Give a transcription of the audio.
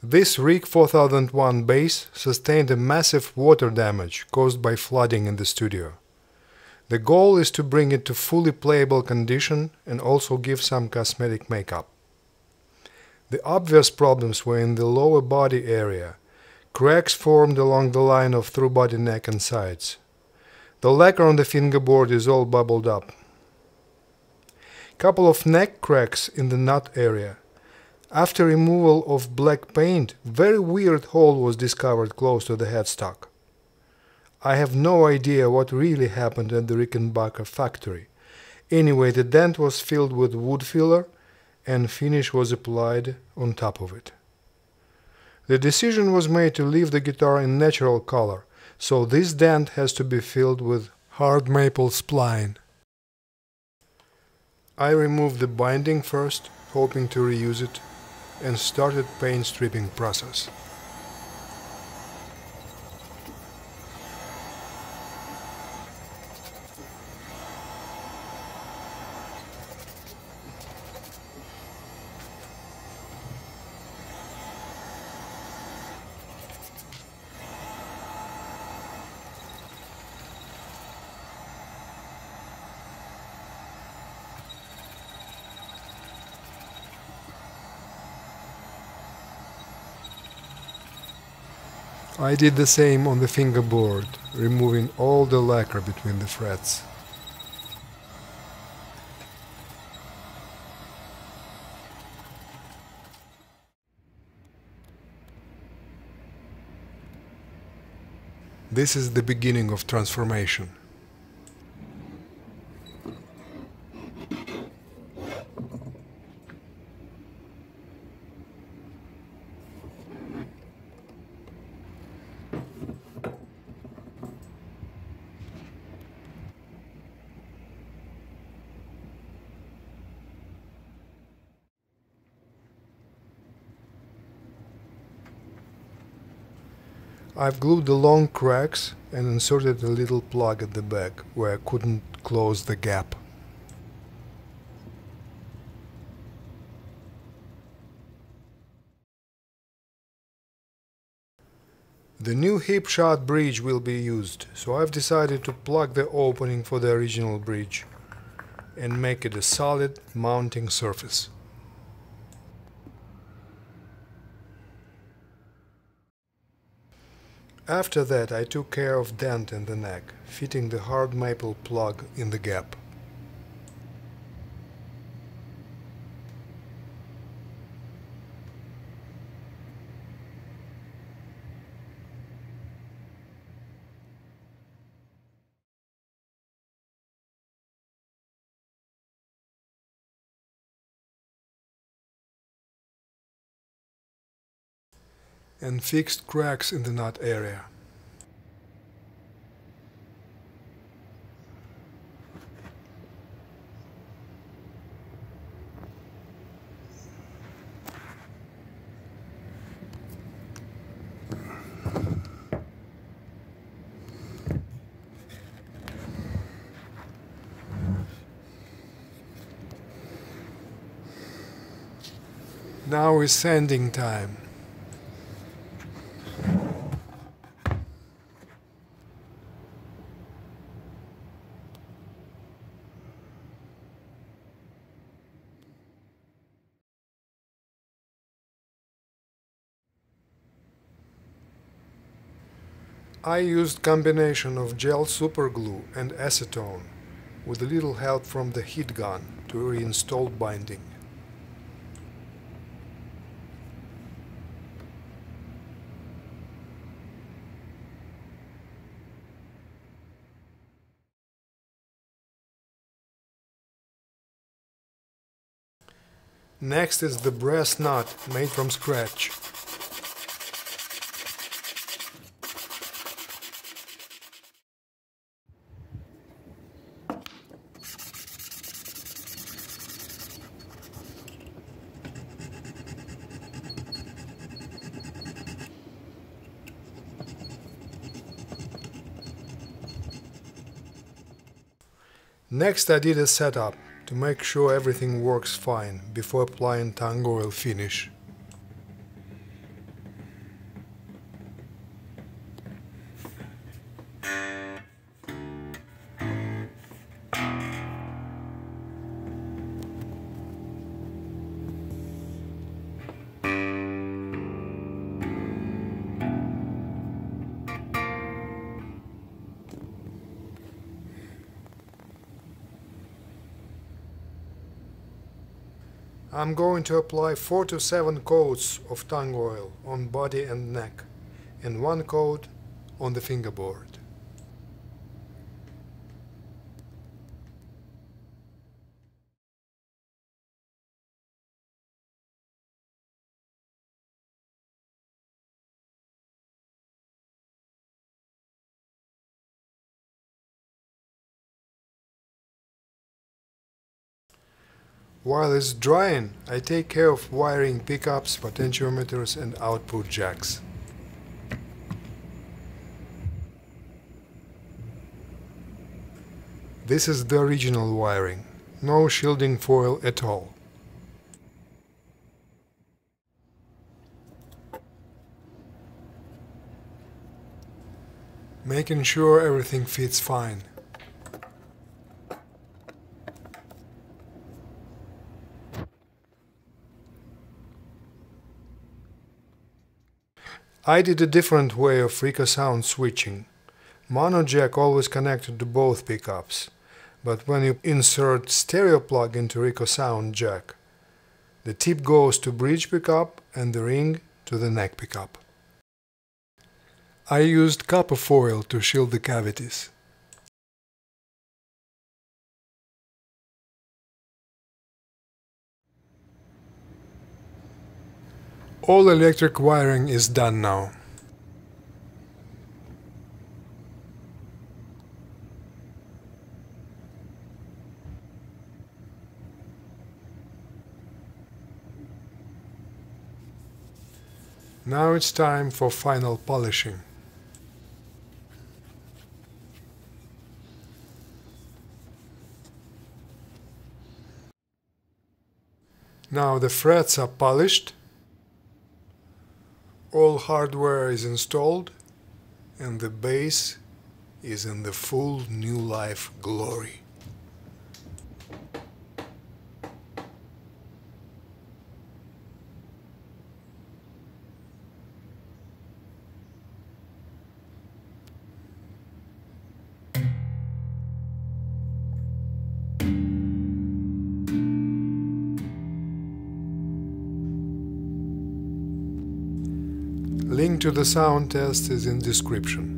This Rig 4001 base sustained a massive water damage caused by flooding in the studio. The goal is to bring it to fully playable condition and also give some cosmetic makeup. The obvious problems were in the lower body area. Cracks formed along the line of through body neck and sides. The lacquer on the fingerboard is all bubbled up. Couple of neck cracks in the nut area. After removal of black paint, very weird hole was discovered close to the headstock. I have no idea what really happened at the Rickenbacker factory. Anyway, the dent was filled with wood filler and finish was applied on top of it. The decision was made to leave the guitar in natural color, so this dent has to be filled with hard maple spline. I removed the binding first, hoping to reuse it, and started paint stripping process. I did the same on the fingerboard, removing all the lacquer between the frets. This is the beginning of transformation. I've glued the long cracks and inserted a little plug at the back where I couldn't close the gap. The new hip shot bridge will be used, so I've decided to plug the opening for the original bridge and make it a solid mounting surface. After that, I took care of dent in the neck, fitting the hard maple plug in the gap. And fixed cracks in the nut area. Now is sanding time. I used combination of gel superglue and acetone with a little help from the heat gun to reinstall binding. Next is the brass nut made from scratch. Next I did a setup to make sure everything works fine before applying tung oil finish. I'm going to apply 4 to 7 coats of tung oil on body and neck, and 1 coat on the fingerboard. While it's drying, I take care of wiring pickups, potentiometers and output jacks. This is the original wiring, no shielding foil at all. Making sure everything fits fine. I did a different way of Rickenbacker switching. Mono jack always connected to both pickups, but when you insert stereo plug into Rickenbacker jack, the tip goes to bridge pickup and the ring to the neck pickup. I used copper foil to shield the cavities. All electric wiring is done now. Now it's time for final polishing. Now the frets are polished, all hardware is installed, and the bass is in the full new life glory. Link to the sound test is in description.